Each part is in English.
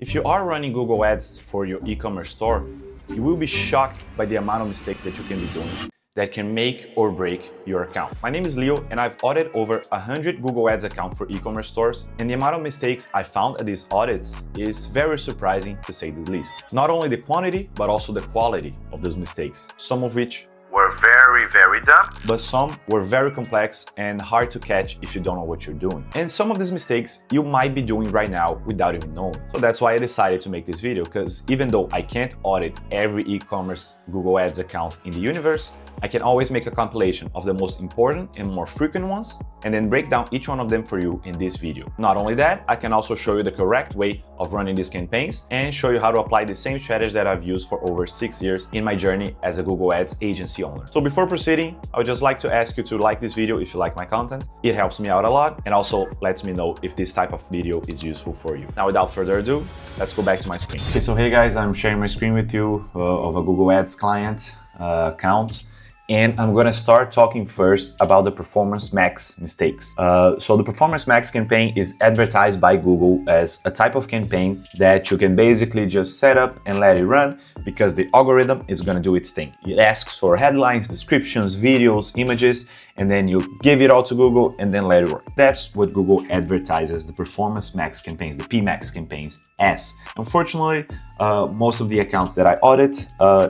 If you are running Google Ads for your e-commerce store, you will be shocked by the amount of mistakes that you can be doing that can make or break your account. My name is Leo and I've audited over 100 Google Ads accounts for e-commerce stores, and the amount of mistakes I found at these audits is very surprising to say the least. Not only the quantity, but also the quality of those mistakes, some of which were very dumb, but some were very complex and hard to catch if you don't know what you're doing. And some of these mistakes you might be doing right now without even knowing. So that's why I decided to make this video, because even though I can't audit every e-commerce Google Ads account in the universe, I can always make a compilation of the most important and more frequent ones, and then break down each one of them for you in this video. Not only that, I can also show you the correct way of running these campaigns and show you how to apply the same strategy that I've used for over 6 years in my journey as a Google Ads agency owner. So before proceeding, I would just like to ask you to like this video if you like my content. It helps me out a lot and also lets me know if this type of video is useful for you. Now, without further ado, let's go back to my screen. Okay, so hey guys, I'm sharing my screen with you of a Google Ads client account. And I'm gonna start talking first about the Performance Max mistakes. So the Performance Max campaign is advertised by Google as a type of campaign that you can basically just set up and let it run, because the algorithm is gonna do its thing. It asks for headlines, descriptions, videos, images, and then you give it all to Google and then let it work. That's what Google advertises the Performance Max campaigns, the PMax campaigns, as. Unfortunately, most of the accounts that I audit,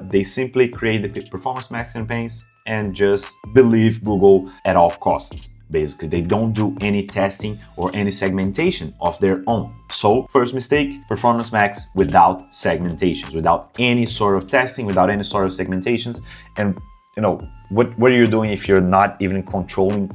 they simply create the Performance Max campaigns and just believe Google at all costs. Basically, they don't do any testing or any segmentation of their own. So first mistake, Performance Max without segmentations, without any sort of testing, without any sort of segmentations. And you know, what are you doing if you're not even controlling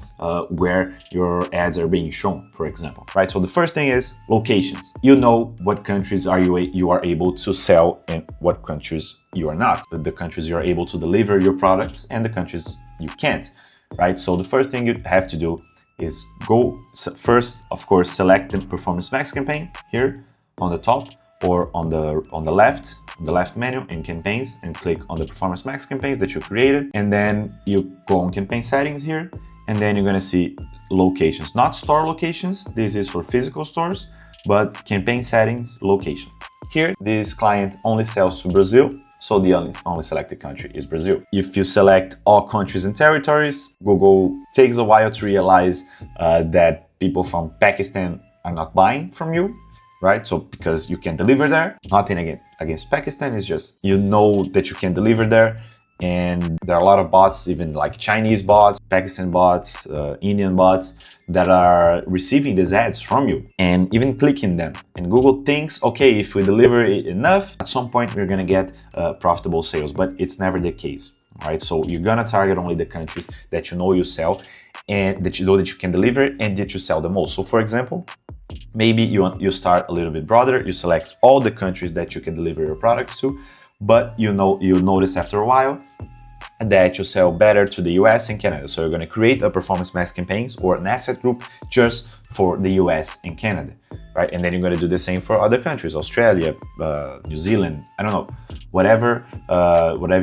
where your ads are being shown, for example, right? So the first thing is locations. You know what countries you are able to sell and what countries you are not. The countries you are able to deliver your products and the countries you can't, right? So the first thing you have to do is go first, of course, select the Performance Max campaign here on the top or on the left menu in campaigns, and click on the Performance Max campaigns that you created, and then you go on campaign settings here, and then you're gonna see locations, not store locations. This is for physical stores, but campaign settings, location. Here, this client only sells to Brazil, so the only selected country is Brazil. If you select all countries and territories, Google takes a while to realize that people from Pakistan are not buying from you, right? So because you can deliver there, nothing against Pakistan, is just, you know that you can deliver there. And there are a lot of bots, even like Chinese bots, Pakistan bots, Indian bots, that are receiving these ads from you and even clicking them. And Google thinks, okay, if we deliver it enough, at some point we're gonna get profitable sales, but it's never the case, right? So you're gonna target only the countries that you know you sell and that you know that you can deliver and that you sell the most. So for example, maybe you start a little bit broader, you select all the countries that you can deliver your products to, but you notice after a while that you sell better to the US and Canada. So you're going to create a Performance Max campaigns or an asset group just for the US and Canada, right? And then you're going to do the same for other countries, Australia, New Zealand, I don't know, whatever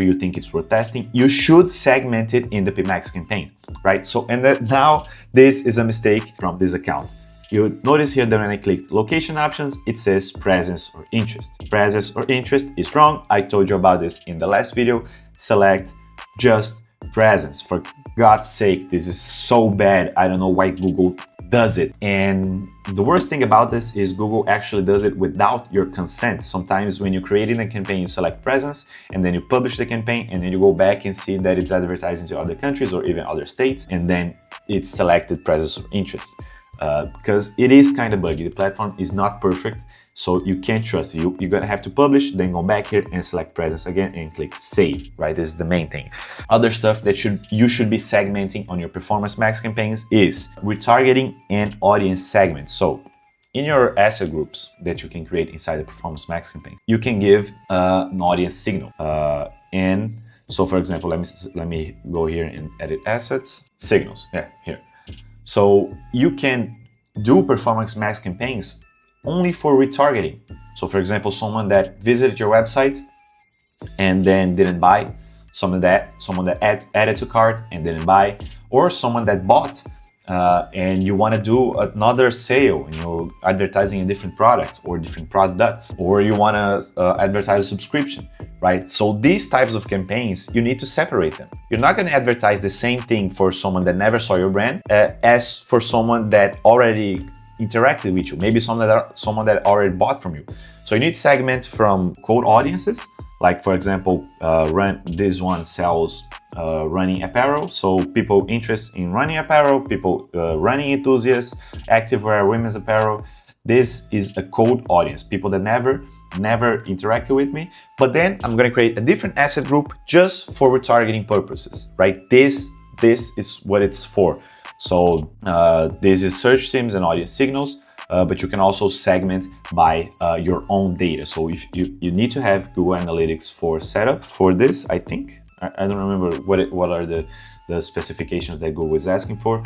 you think it's worth testing. You should segment it in the PMax campaign, right? So, and now this is a mistake from this account. You notice here that when I click location options, it says presence or interest. Presence or interest is wrong. I told you about this in the last video. Select just presence. For God's sake, this is so bad. I don't know why Google does it. And the worst thing about this is Google actually does it without your consent. Sometimes when you're creating a campaign, you select presence and then you publish the campaign, and then you go back and see that it's advertising to other countries or even other states, and then it's selected presence or interest. Because it is kind of buggy. The platform is not perfect, so you can't trust it. You're gonna have to publish, then go back here and select presence again and click save, right? This is the main thing. Other stuff that you should be segmenting on your Performance Max campaigns is retargeting and audience segments. So in your asset groups that you can create inside the Performance Max campaign, you can give an audience signal. And so for example, let me go here and edit assets, signals, yeah, here. So you can do Performance Max campaigns only for retargeting. So for example, someone that visited your website and then didn't buy, someone that added to cart and didn't buy, or someone that bought and you want to do another sale and you're advertising a different product or different products, or you want to advertise a subscription, right? So these types of campaigns, you need to separate them. You're not going to advertise the same thing for someone that never saw your brand as for someone that already interacted with you, maybe someone that already bought from you. So you need to segment from cold audiences, like for example, this one sells running apparel, so people interested in running apparel, people running enthusiasts, activewear, women's apparel. This is a cold audience, people that never interacted with me. But then I'm going to create a different asset group just for retargeting purposes, right? This is what it's for. So this is search teams and audience signals, but you can also segment by your own data. So if you need to have Google Analytics for setup for this, I think. I don't remember what are the specifications that Google is asking for.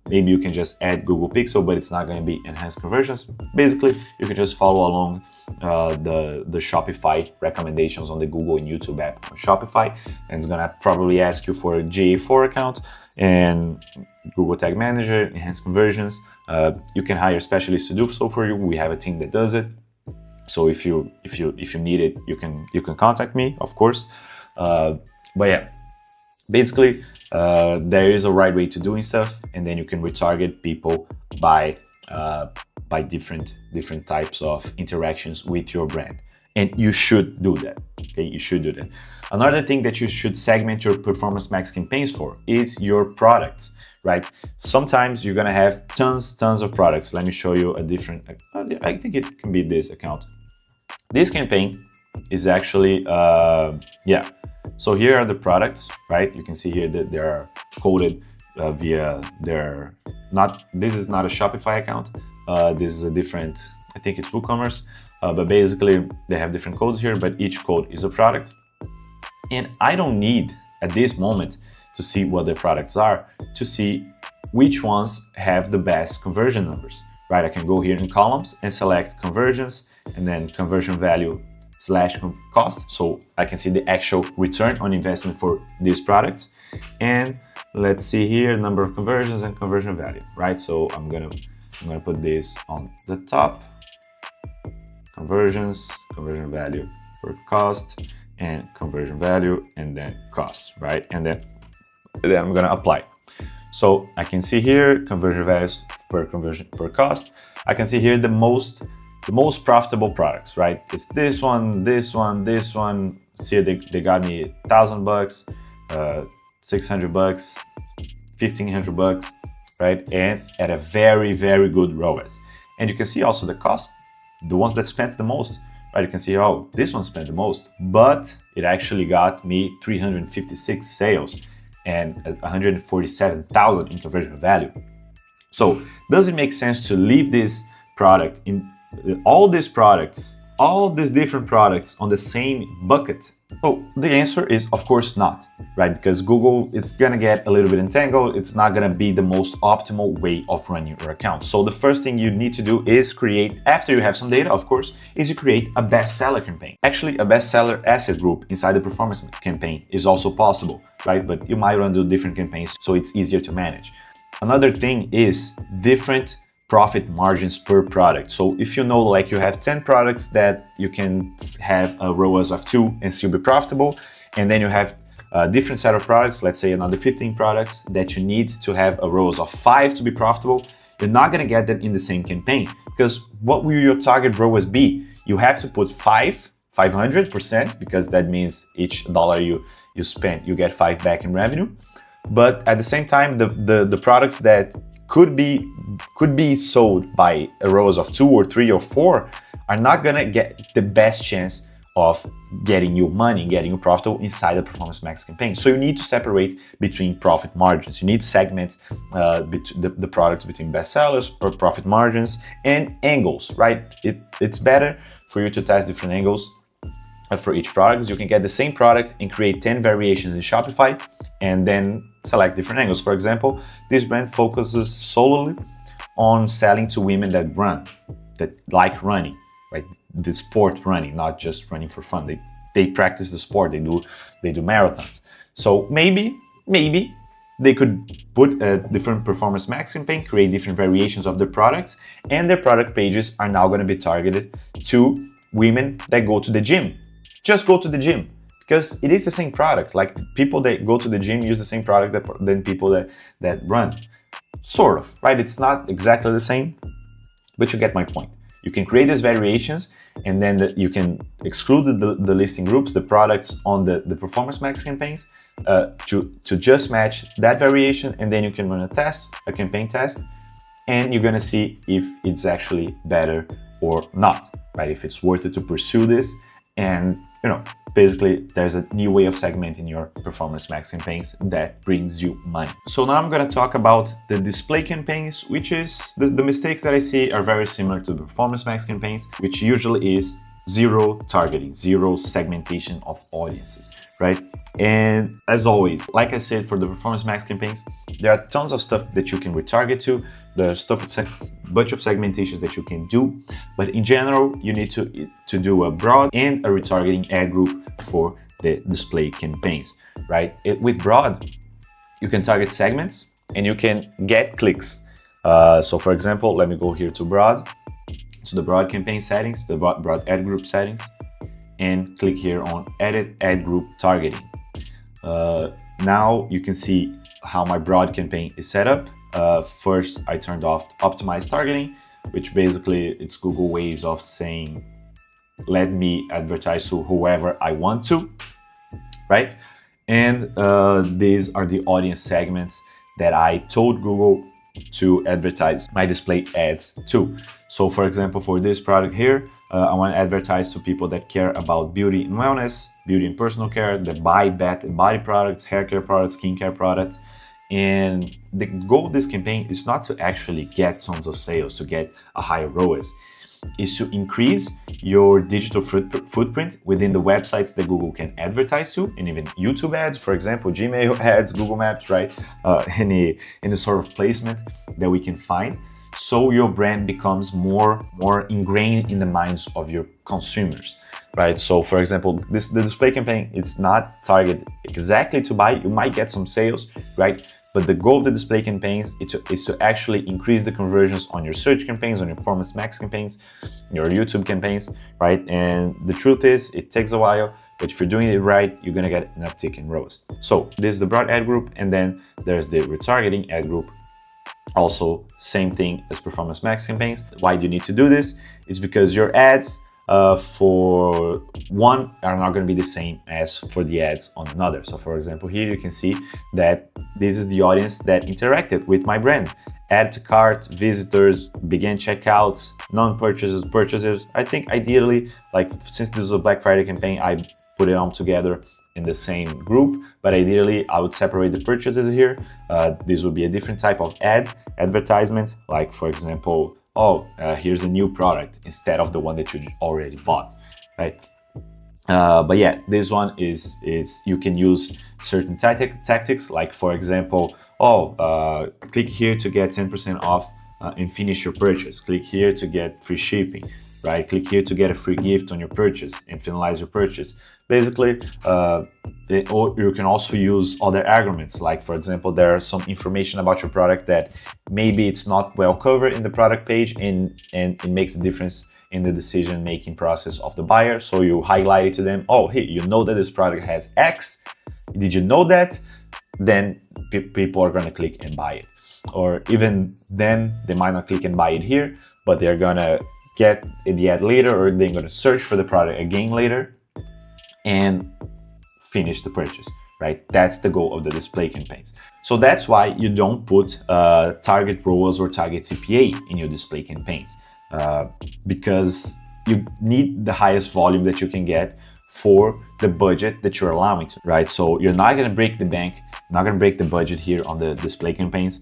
Maybe you can just add Google Pixel, but it's not going to be enhanced conversions. Basically, you can just follow along the Shopify recommendations on the Google and YouTube app on Shopify, and it's going to probably ask you for a GA4 account and Google Tag Manager, enhanced conversions. You can hire specialists to do so for you. We have a team that does it. So if you need it, you can contact me, of course. But yeah, basically there is a right way to doing stuff, and then you can retarget people by different types of interactions with your brand, and you should do that. Okay, you should do that. Another thing that you should segment your performance max campaigns for is your products, right? Sometimes you're gonna have tons of products. Let me show you a different. I think it can be this account. This campaign is actually yeah. So here are the products, right? You can see here that they are coded via their this is not a Shopify account. This is a different, I think it's WooCommerce, but basically they have different codes here, but each code is a product. And I don't need at this moment to see what the products are to see which ones have the best conversion numbers, right? I can go here in columns and select conversions and then conversion value / cost, so I can see the actual return on investment for these products. And let's see here, number of conversions and conversion value, right? So I'm gonna put this on the top, conversions, conversion value per cost, and conversion value, and then cost, right? And then I'm gonna apply. So I can see here conversion values per conversion per cost. I can see here the most profitable products, right? It's this one, this one, this one. See, they got me $1,000, $600, $1,500, right? And at a very good ROAS. And you can see also the cost, the ones that spent the most, right? You can see, oh, this one spent the most, but it actually got me 356 sales and 147,000 in conversion value. So does it make sense to leave this product in all these different products on the same bucket? So the answer is of course not, right? Because Google is gonna get a little bit entangled. It's not gonna be the most optimal way of running your account. So the first thing you need to do is create, after you have some data, of course, is you create a bestseller campaign. Actually, a bestseller asset group inside the performance campaign is also possible, right? But you might want to do different campaigns so it's easier to manage. Another thing is different profit margins per product. So if you know, like you have 10 products that you can have a ROAS of 2 and still be profitable, and then you have a different set of products, let's say another 15 products that you need to have a ROAS of 5 to be profitable, you're not gonna get that in the same campaign, because what will your target ROAS be? You have to put 500%, because that means each dollar you spend, you get 5 back in revenue. But at the same time, the products that could be sold by a ROAS of 2 or 3 or 4 are not gonna get the best chance of getting you money, getting you profitable inside the Performance Max campaign. So you need to separate between profit margins. You need to segment the products between bestsellers or profit margins and angles, right? It's better for you to test different angles for each product. You can get the same product and create 10 variations in Shopify and then select different angles. For example, this brand focuses solely on selling to women that run, that like running, right? The sport running, not just running for fun. They practice the sport. They do marathons. So maybe They could put a different performance max campaign, create different variations of their products, and their product pages are now going to be targeted to women that go to the gym. Just go to the gym, because it is the same product. Like, people that go to the gym use the same product than people that run. Sort of, right? It's not exactly the same, but you get my point. You can create these variations, and then you can exclude the listing groups, the products on the Performance Max campaigns, to just match that variation, and then you can run a campaign test, and you're gonna see if it's actually better or not, right? If it's worth it to pursue this, and basically there's a new way of segmenting your Performance Max campaigns that brings you money. So now I'm gonna talk about the display campaigns, which is the mistakes that I see are very similar to the Performance Max campaigns, which usually is zero targeting, zero segmentation of audiences, right? And as always, like I said, for the Performance Max campaigns, there are tons of stuff that you can retarget to. There's bunch of segmentations that you can do, but in general, you need to do a broad and a retargeting ad group for the display campaigns, right? With broad, you can target segments and you can get clicks. So for example, let me go here to broad, to the broad campaign settings, the broad ad group settings, and click here on edit ad group targeting. Now you can see how my broad campaign is set up. First, I turned off optimized targeting, which basically it's Google ways of saying, let me advertise to whoever I want to, right? And these are the audience segments that I told Google to advertise my display ads to. So for example, for this product here, I want to advertise to people that care about beauty and wellness, beauty and personal care, that buy bath and body products, hair care products, skincare products. And the goal of this campaign is not to actually get tons of sales, to get a higher ROAS. Is to increase your digital footprint within the websites that Google can advertise to, and even YouTube ads, for example, Gmail ads, Google Maps, right? Any sort of placement that we can find, so your brand becomes more ingrained in the minds of your consumers, right? So for example, the display campaign, it's not targeted exactly to buy. You might get some sales, right? But the goal of the display campaigns is to actually increase the conversions on your search campaigns, on your Performance Max campaigns, your YouTube campaigns, right? And the truth is, it takes a while, but if you're doing it right, you're gonna get an uptick in ROAS. So this is the broad ad group, and then there's the retargeting ad group. Also, same thing as Performance Max campaigns. Why do you need to do this? It's because your ads for one are not going to be the same as for the ads on another. So for example, here you can see that this is the audience that interacted with my brand. Add to cart, visitors, began checkouts, non-purchases, purchases. I think ideally, like since this is a Black Friday campaign, I put it all together in the same group, but ideally I would separate the purchases here. This would be a different type of advertisement, like for example, here's a new product instead of the one that you already bought, right? But yeah, this one is you can use certain tactics, like for example, click here to get 10% off and finish your purchase. Click here to get free shipping, right? Click here to get a free gift on your purchase and finalize your purchase. Basically, or you can also use other arguments, like for example, there are some information about your product that maybe it's not well covered in the product page, and it makes a difference in the decision-making process of the buyer. So you highlight it to them, hey, you know that this product has X, did you know that? Then people are gonna click and buy it. Or even then, they might not click and buy it here, but they're gonna get the ad later, or they're gonna search for the product again later and finish the purchase, right? That's the goal of the display campaigns. So that's why you don't put target ROAS or target CPA in your display campaigns, because you need the highest volume that you can get for the budget that you're allowing to, right? So you're not gonna break the bank, not gonna break the budget here on the display campaigns.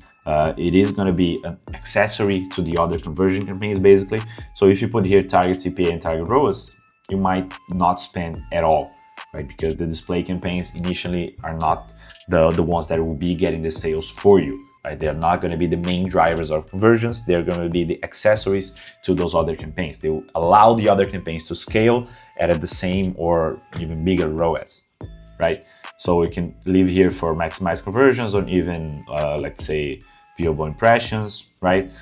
It is gonna be an accessory to the other conversion campaigns, basically. So if you put here target CPA and target ROAS, you might not spend at all, right? Because the display campaigns initially are not the ones that will be getting the sales for you, right? They're not going to be the main drivers of conversions. They're going to be the accessories to those other campaigns. They will allow the other campaigns to scale at the same or even bigger ROAS, right? So we can leave here for maximize conversions or even, let's say, viewable impressions, right?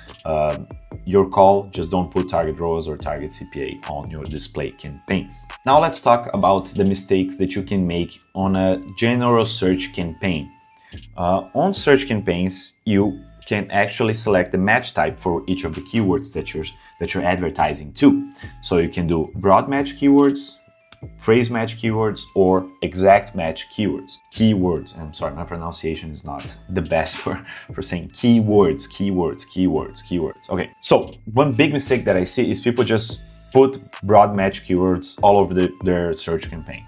Your call, just don't put target ROAS or target CPA on your display campaigns. Now let's talk about the mistakes that you can make on a general search campaign. On search campaigns, you can actually select the match type for each of the keywords that you're advertising to. So you can do broad match keywords, phrase match keywords, or exact match keywords. Keywords, I'm sorry, my pronunciation is not the best for saying keywords. Okay, so one big mistake that I see is people just put broad match keywords all over their search campaign.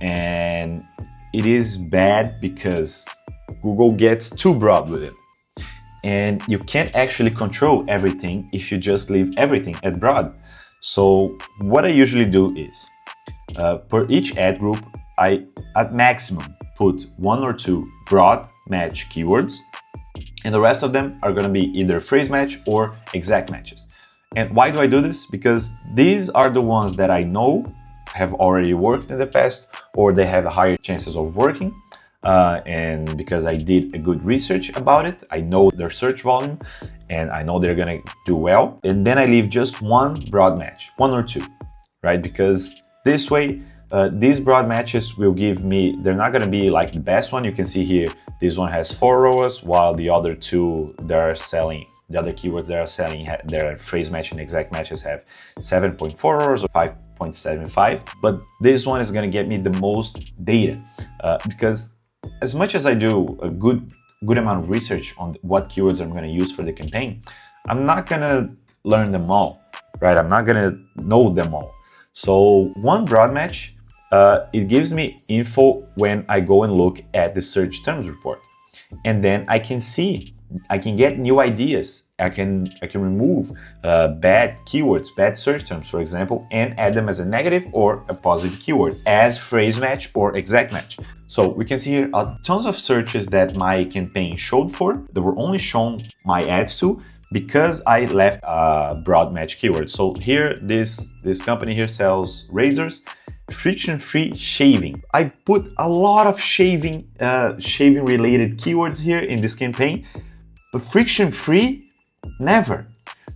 And it is bad because Google gets too broad with it. And you can't actually control everything if you just leave everything at broad. So what I usually do is, for each ad group, I at maximum put 1 or 2 broad match keywords, and the rest of them are going to be either phrase match or exact matches. And why do I do this? Because these are the ones that I know have already worked in the past, or they have higher chances of working. And because I did a good research about it, I know their search volume and I know they're gonna do well. And then I leave just one broad match, 1 or 2, right? Because this way, these broad matches will give me, they're not gonna be like the best one. You can see here, this one has 4 ROAS, while the other two they're selling, the other keywords they are selling, their phrase match and exact matches have 7.4 ROAS or 5.75. But this one is gonna get me the most data because as much as I do a good amount of research on what keywords I'm going to use for the campaign, I'm not going to learn them all, right? I'm not going to know them all. So one broad match, it gives me info when I go and look at the search terms report. And then I can see, I can get new ideas. I can remove bad keywords, bad search terms, for example, and add them as a negative or a positive keyword as phrase match or exact match. So we can see here tons of searches that my campaign showed for that were only shown my ads to because I left a broad match keyword. So here, this company here sells razors, friction-free shaving. I put a lot of shaving related keywords here in this campaign, but friction-free, never.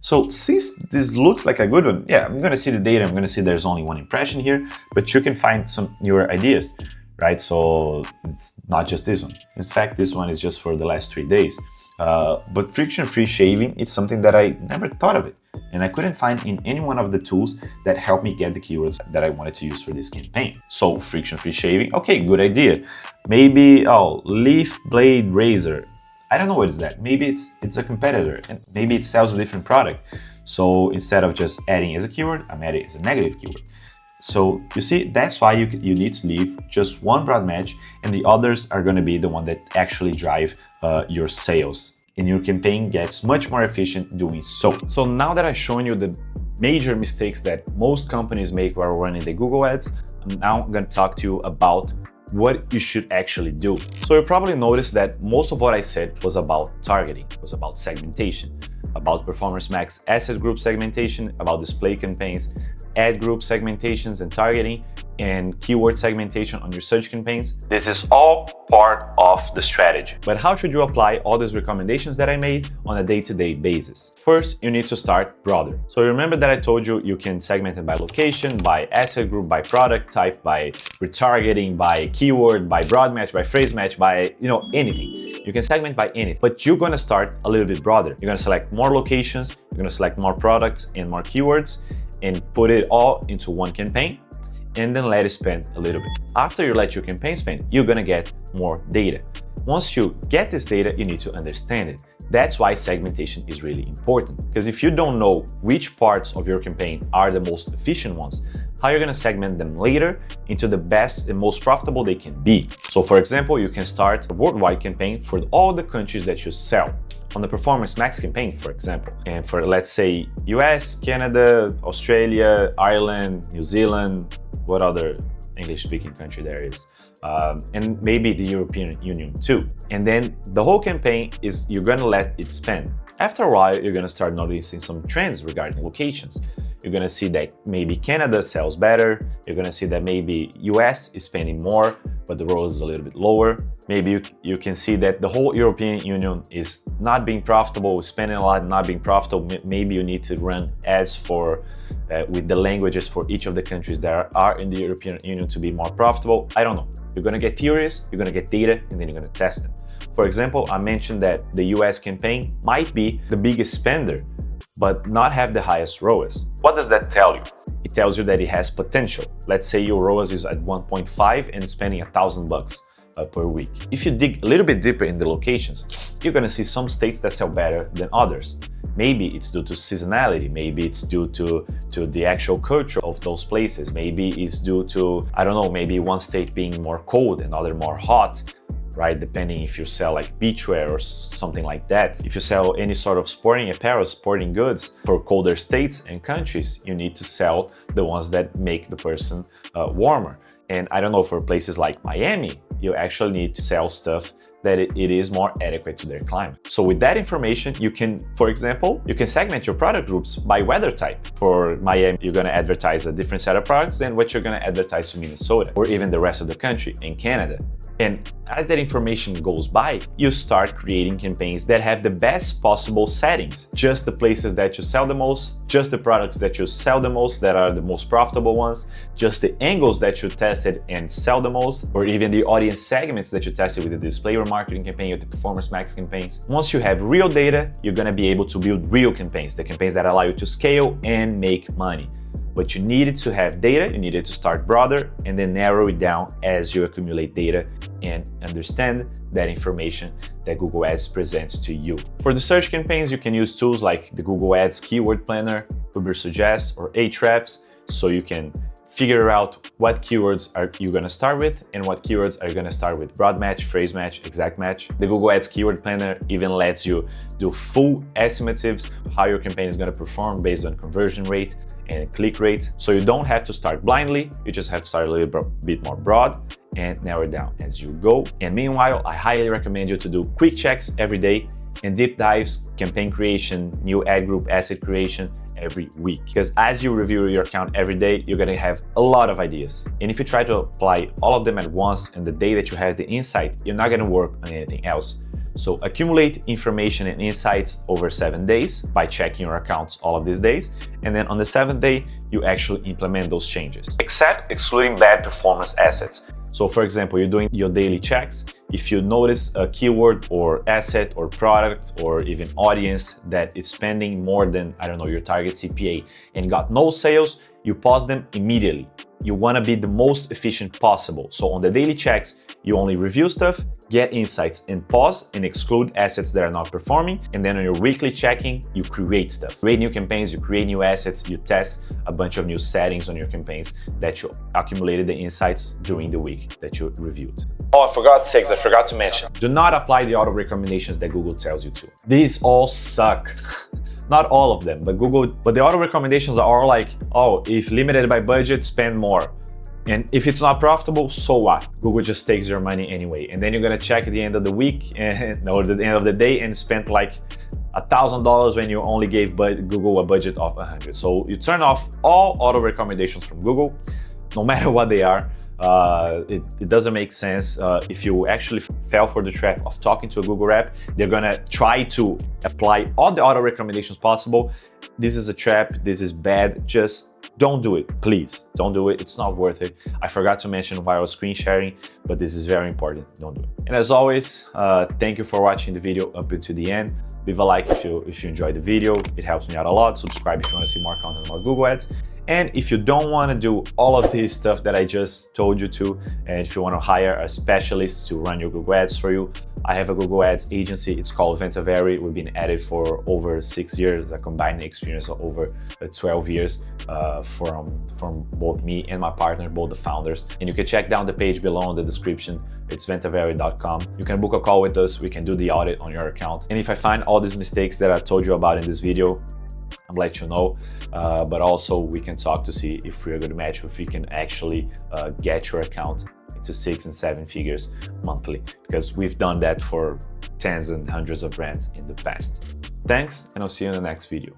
So since this looks like a good one, yeah, I'm gonna see the data, I'm gonna see there's only one impression here, but you can find some newer ideas, right? So it's not just this one. In fact, this one is just for the last 3 days. But friction-free shaving is something that I never thought of it. And I couldn't find in any one of the tools that helped me get the keywords that I wanted to use for this campaign. So friction-free shaving, okay, good idea. Maybe, leaf blade razor. I don't know what is that. Maybe it's a competitor and maybe it sells a different product. So instead of just adding as a keyword, I'm adding as a negative keyword. So you see, that's why you need to leave just one broad match and the others are going to be the one that actually drive your sales. And your campaign gets much more efficient doing so. So now that I've shown you the major mistakes that most companies make while running the Google Ads, I'm now going to talk to you about what you should actually do. So you probably noticed that most of what I said was about targeting, was about segmentation, about Performance Max asset group segmentation, about display campaigns, ad group segmentations and targeting, and keyword segmentation on your search campaigns. This is all part of the strategy. But how should you apply all these recommendations that I made on a day-to-day basis? First, you need to start broader. So remember that I told you you can segment it by location, by asset group, by product type, by retargeting, by keyword, by broad match, by phrase match, by anything. You can segment by anything, but you're gonna start a little bit broader. You're gonna select more locations, you're gonna select more products and more keywords, and put it all into one campaign, and then let it spend a little bit. After you let your campaign spend, you're gonna get more data. Once you get this data, you need to understand it. That's why segmentation is really important, because if you don't know which parts of your campaign are the most efficient ones, how you're gonna segment them later into the best and most profitable they can be. So for example, you can start a worldwide campaign for all the countries that you sell. On the Performance Max campaign, for example, and for let's say US, Canada, Australia, Ireland, New Zealand, what other English-speaking country there is, and maybe the European Union too. And then the whole campaign is you're gonna let it spend. After a while, you're gonna start noticing some trends regarding locations. you're gonna see that maybe Canada sells better. You're gonna see that maybe US is spending more, but the ROAS is a little bit lower. Maybe you can see that the whole European Union is not being profitable, spending a lot, not being profitable. Maybe you need to run ads for with the languages for each of the countries that are in the European Union to be more profitable. I don't know. You're gonna get theories, you're gonna get data, and then you're gonna test them. For example, I mentioned that the US campaign might be the biggest spender, but not have the highest ROAS. What does that tell you? It tells you that it has potential. Let's say your ROAS is at 1.5 and spending $1,000 per week. If you dig a little bit deeper in the locations, you're gonna see some states that sell better than others. Maybe it's due to seasonality, maybe it's due to the actual culture of those places, maybe it's due to, I don't know, maybe one state being more cold and other more hot, right? Depending if you sell like beachwear or something like that. If you sell any sort of sporting apparel, sporting goods for colder states and countries, you need to sell the ones that make the person warmer. And I don't know, for places like Miami, you actually need to sell stuff that it is more adequate to their climate. So with that information, you can, for example, you can segment your product groups by weather type. For Miami, you're gonna advertise a different set of products than what you're gonna advertise to Minnesota or even the rest of the country and Canada. And as that information goes by, you start creating campaigns that have the best possible settings. Just the places that you sell the most, just the products that you sell the most, that are the most profitable ones, just the angles that you tested and sell the most, or even the audience segments that you tested with the display or marketing campaign or the Performance Max campaigns. Once you have real data, you're gonna be able to build real campaigns, the campaigns that allow you to scale and make money. But you needed to have data, you needed to start broader and then narrow it down as you accumulate data and understand that information that Google Ads presents to you. For the search campaigns, you can use tools like the Google Ads Keyword Planner, Ubersuggest, or Ahrefs, so you can figure out what keywords are you gonna start with and what keywords are you gonna start with. Broad match, phrase match, exact match. The Google Ads Keyword Planner even lets you do full estimatives of how your campaign is gonna perform based on conversion rate and click rate. So you don't have to start blindly, you just have to start a little bit more broad and narrow it down as you go. And meanwhile, I highly recommend you to do quick checks every day and deep dives, campaign creation, new ad group, asset creation, every week. Because as you review your account every day, you're gonna have a lot of ideas. And if you try to apply all of them at once and the day that you have the insight, you're not gonna work on anything else. So accumulate information and insights over 7 days by checking your accounts all of these days. And then on the 7th day, you actually implement those changes. Except excluding bad performance assets. So for example, you're doing your daily checks. If you notice a keyword or asset or product or even audience that is spending more than, I don't know, your target CPA and got no sales, you pause them immediately. You want to be the most efficient possible. So on the daily checks, you only review stuff, get insights and pause and exclude assets that are not performing. And then on your weekly checking, you create stuff. Create new campaigns, you create new assets, you test a bunch of new settings on your campaigns that you accumulated the insights during the week that you reviewed. Oh, for God's sakes, I forgot to mention, do not apply the auto recommendations that Google tells you to. These all suck. Not all of them, but the auto recommendations are all like, oh, if limited by budget, spend more. And if it's not profitable, so what? Google just takes your money anyway. And then you're gonna check at the end of the week or the end of the day and spend like $1,000 when you only gave Google a budget of 100. So you turn off all auto recommendations from Google, no matter what they are. It doesn't make sense. If you actually fell for the trap of talking to a Google rep, they're gonna try to apply all the auto recommendations possible. This is a trap, this is bad, just don't do it, please. Don't do it, it's not worth it. I forgot to mention while I was screen sharing, but this is very important, don't do it. And as always, thank you for watching the video up until the end. Leave a like if you enjoyed the video, it helps me out a lot. Subscribe if you want to see more content about Google Ads. And if you don't want to do all of this stuff that I just told you to, and if you want to hire a specialist to run your Google Ads for you, I have a Google Ads agency. It's called Ventavery. We've been at it for over 6 years, a combined experience of over 12 years from both me and my partner, both the founders. And you can check down the page below in the description. It's ventavery.com. You can book a call with us. We can do the audit on your account. And if I find all these mistakes that I told you about in this video, I'll let you know, but also we can talk to see if we're a good match, if we can actually get your account into 6 and 7 figures monthly, because we've done that for tens and hundreds of brands in the past. Thanks, and I'll see you in the next video.